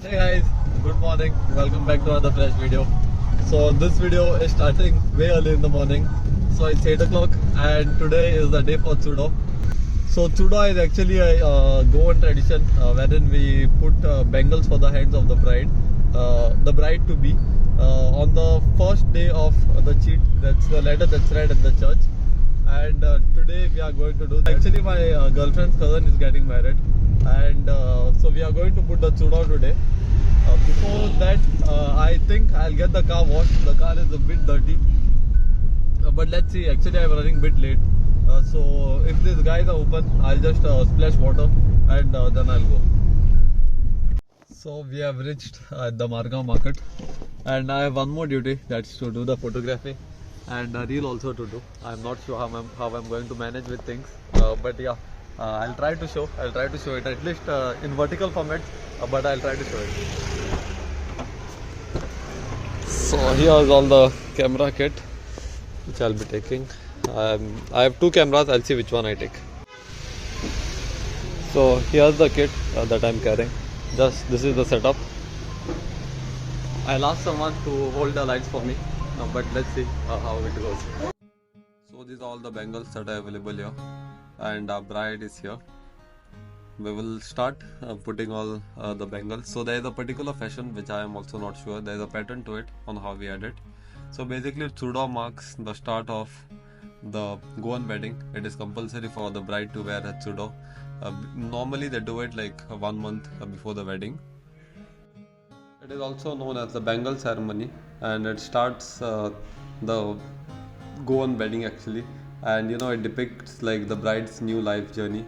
Hey guys, good morning. Welcome back to another fresh video. So this video is starting way early in the morning. So it's 8 o'clock and today is the day for CHUDO. So CHUDO is actually a Goan tradition wherein we put bangles for the hands of the bride to be on the first day of the cheat. That's the letter that's read in the church. And today we are going to do that. Actually my girlfriend's cousin is getting married, and so we are going to put the CHUDO today. Before that, I think I'll get the car washed. The car is a bit dirty, but let's see. Actually I'm running a bit late, so if these guys are open, I'll just splash water and then I'll go. So we have reached at the Margaon market, and I have one more duty, that's to do the photography and a reel also to do. I'm not sure how I'm going to manage with things, but yeah, I'll try to show it at least in vertical format, but I'll try to show it. So here's all the camera kit which I'll be taking. I have two cameras, I'll see which one I take. So here's the kit that I'm carrying. Just this is the setup. I'll ask someone to hold the lights for me, but let's see how it goes. So these are all the bangles that are available here, and our bride is here. We will start putting all the bangles. So there is a particular fashion which I am also not sure. There is a pattern to it on how we add it. So basically CHUDO marks the start of the Goan wedding. It is compulsory for the bride to wear a CHUDO. Normally they do it like 1 month before the wedding. It is also known as the bangle ceremony, and it starts the Goan wedding actually, and you know, it depicts like the bride's new life journey